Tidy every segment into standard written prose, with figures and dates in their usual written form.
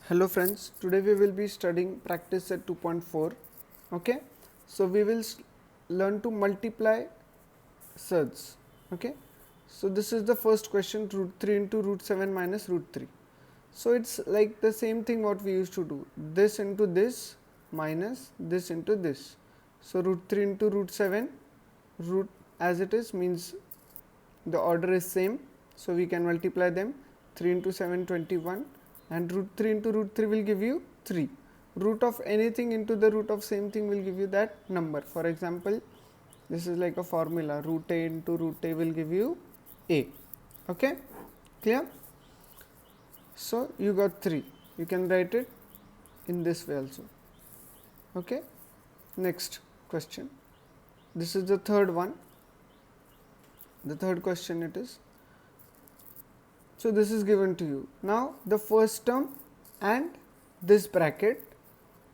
Hello friends, today we will be studying practice set 2.4. Okay, so we will learn to multiply surds. Okay, so this is the first question, root 3 into root 7 minus root 3. So it's like the same thing what we used to do, this into this minus this into this. So root 3 into root 7, root as it is means the order is same, so we can multiply them. 3 into 7 21, and root 3 into root 3 will give you 3. Root of anything into the root of same thing will give you that number. For example, this is like a formula, root a into root a will give you a. Okay, clear? So you got 3, you can write it in this way also. Okay, next question, this is the third one. The third question it is. So this is given to you. Now the first term and this bracket,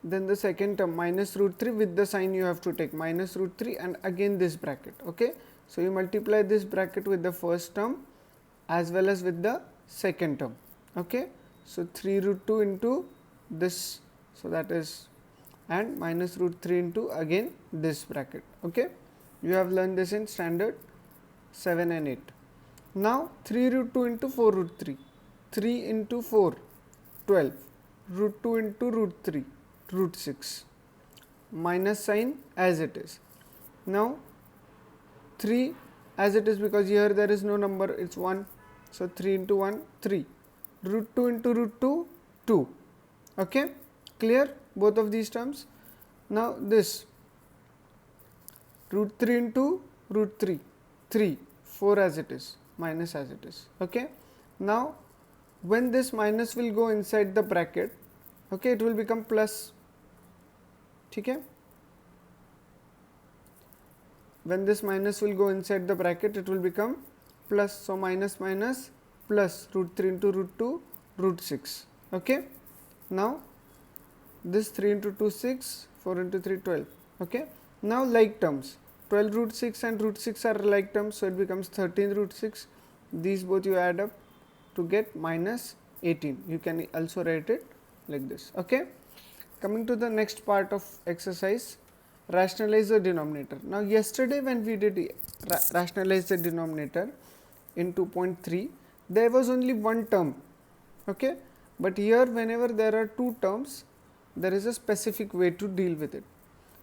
then the second term minus root 3 with the sign you have to take minus root 3 and again this bracket. Okay, so you multiply this bracket with the first term as well as with the second term. Okay, so 3 root 2 into this, so that is, and minus root 3 into again this bracket. Okay, you have learned this in standard 7 and 8. Now 3 root 2 into 4 root 3, 3 into 4, 12, root 2 into root 3, root 6, minus sign as it is. Now 3 as it is, because here there is no number, it's 1, so 3 into 1, 3, root 2 into root 2, 2. Okay, clear both of these terms? Now this root 3 into root 3, 3, 4 as it is, minus as it is. Okay, now when this minus will go inside the bracket, okay, it will become plus. Okay, when this minus will go inside the bracket, it will become plus. So minus minus plus, root 3 into root 2, root 6. Okay, now this 3 into 2 6, 4 into 3 12. Okay, now like terms, 12 root 6 and root 6 are like terms, so it becomes 13 root 6. These both you add up to get minus 18. You can also write it like this. Okay, coming to the next part of exercise, rationalize the denominator. Now yesterday when we did rationalize the denominator in 2.3, there was only one term. Okay, but here whenever there are two terms, there is a specific way to deal with it.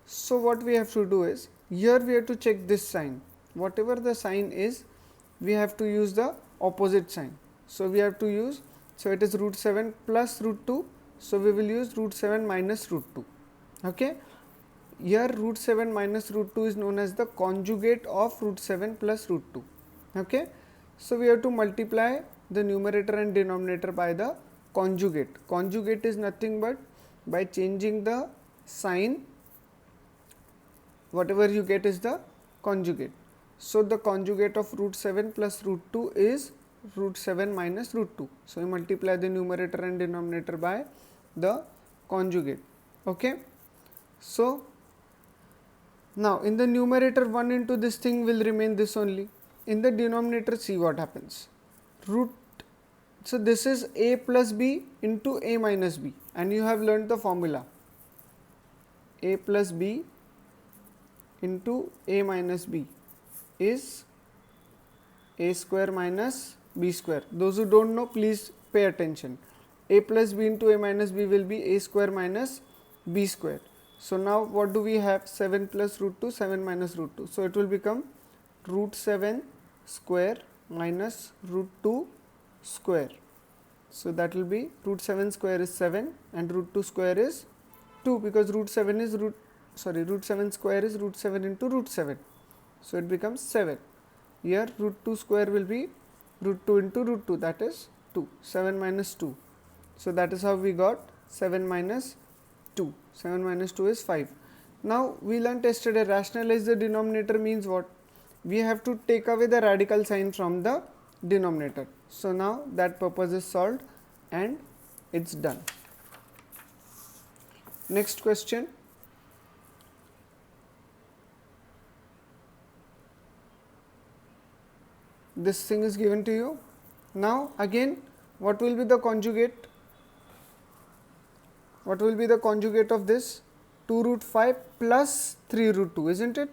So what we have to do is, here we have to check this sign, whatever the sign is, we have to use the opposite sign. So we have to use, so it is root 7 plus root 2, so we will use root 7 minus root 2. Okay, here root 7 minus root 2 is known as the conjugate of root 7 plus root 2. Okay, so we have to multiply the numerator and denominator by the conjugate. Conjugate is nothing but by changing the sign, whatever you get is the conjugate. So the conjugate of root 7 plus root 2 is root 7 minus root 2. So you multiply the numerator and denominator by the conjugate. Okay, so now in the numerator 1 into this thing will remain this only. In the denominator, see what happens. Root, so this is a plus b into a minus b, and you have learned the formula, a plus b into a minus b is a square minus b square. Those who don't know, please pay attention. A plus b into a minus b will be a square minus b square. So now what do we have? 7 plus root 2, 7 minus root 2. So it will become root 7 square minus root 2 square. So that will be root 7 square is 7 and root 2 square is 2, because root 7 is root 7 square is root 7 into root 7. So it becomes 7. Here root 2 square will be root 2 into root 2, that is 2. 7 minus 2. So that is how we got 7 minus 2. 7 minus 2 is 5. Now we learnt yesterday, rationalize the denominator means what? We have to take away the radical sign from the denominator. So now that purpose is solved and it's done. Next question. This thing is given to you. Now again, what will be the conjugate? what will be the conjugate of this? 2 root 5 plus 3 root 2, isn't it?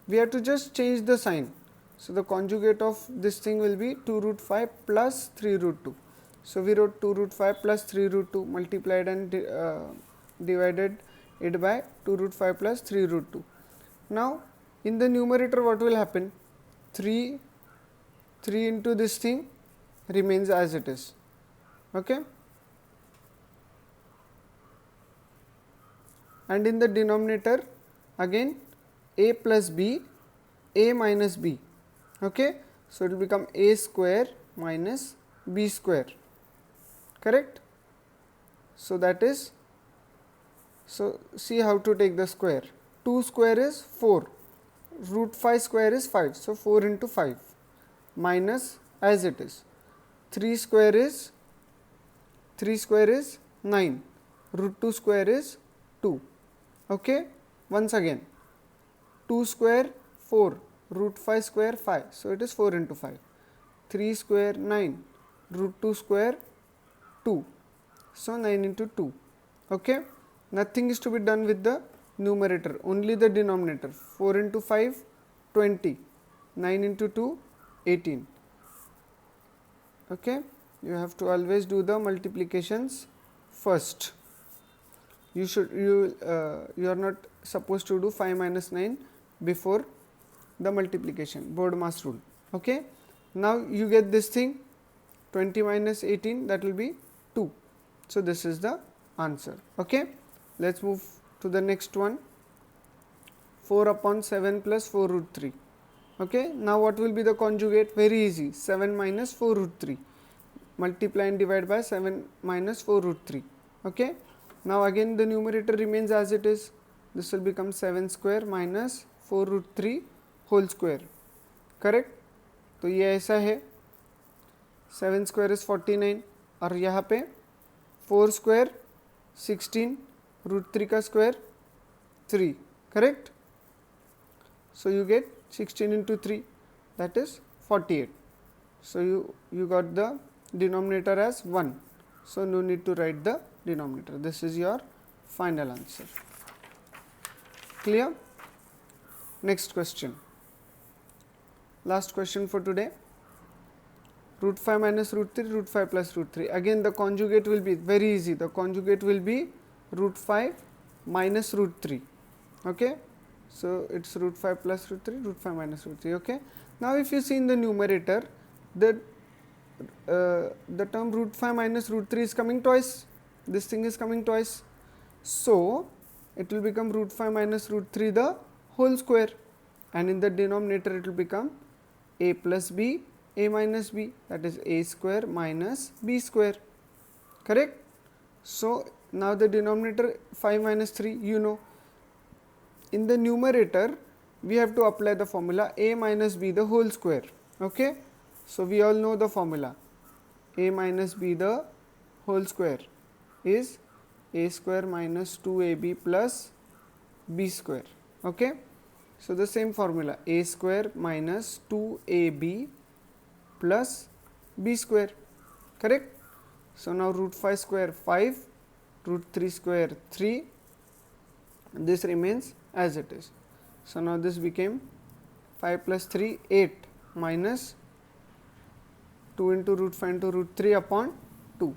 We have to just change the sign. So, the conjugate of this thing will be 2 root 5 plus 3 root 2. So, we wrote 2 root 5 plus 3 root 2 multiplied and divided it by 2 root 5 plus 3 root 2. Now, in the numerator what will happen? 3 into this thing remains as it is. Okay? And in the denominator again a plus b, a minus b. Okay? So, it will become a square minus b square. Correct? So, that is, so see how to take the square. 2 square is 4, root 5 square is 5. So, 4 into 5 minus as it is. 3 square is 9, root 2 square is 2. Okay? Once again 2 square 4, root 5 square 5. So, it is 4 into 5. 3 square 9, root 2 square 2. So, 9 into 2. Okay? Nothing is to be done with the numerator, only the denominator. 4 into 5, 20. 9 into 2, 18. Okay? You have to always do the multiplications first. You are not supposed to do 5 minus 9 before the multiplication, board mass rule. Okay? Now, you get this thing, 20 minus 18, that will be 2. So, this is the answer. Okay? Let us move to the next one, 4 upon 7 plus 4 root 3. Okay? Now, what will be the conjugate? Very easy, 7 minus 4 root 3. Multiply and divide by 7 minus 4 root 3. Okay? Now, again the numerator remains as it is. This will become 7 square minus 4 root 3 whole square. Correct? तो ये ऐसा है, 7 square is 49 और यहाँ पे 4 square 16, root 3 का square 3. Correct? So, you get 16 into 3, that is 48. So, you got the denominator as 1. So, no need to write the denominator. This is your final answer. Clear? Next question. Last question for today. Root 5 minus root 3, root 5 plus root 3. Again the conjugate will be very easy. The conjugate will be root 5 minus root 3. Okay? So, it is root 5 plus root 3, root 5 minus root 3. Okay? Now, if you see in the numerator, the term root 5 minus root 3 is coming twice. This thing is coming twice. So, it will become root 5 minus root 3 the whole square, and in the denominator it will become a plus b, a minus b, that is a square minus b square. Correct? So, now the denominator 5 minus 3, you know. In the numerator we have to apply the formula a minus b the whole square. Okay? So, we all know the formula, a minus b the whole square is a square minus 2ab plus b square. Okay? So, the same formula, a square minus 2ab plus b square. Correct? So, now root 5 square 5, root 3 square 3, this remains as it is. So, now this became 5 plus 3 8 minus 2 into root 5 into root 3 upon 2.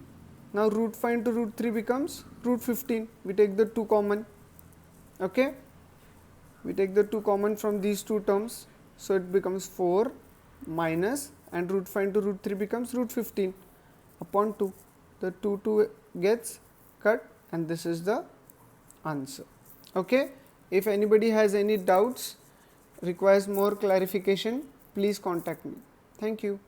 Now, root 5 into root 3 becomes root 15. We take the 2 common. Okay? We take the 2 common from these two terms. So, it becomes 4 minus, and root 5 into root 3 becomes root 15 upon 2. The 2 gets cut, and this is the answer. Okay? If anybody has any doubts, requires more clarification, please contact me. Thank you.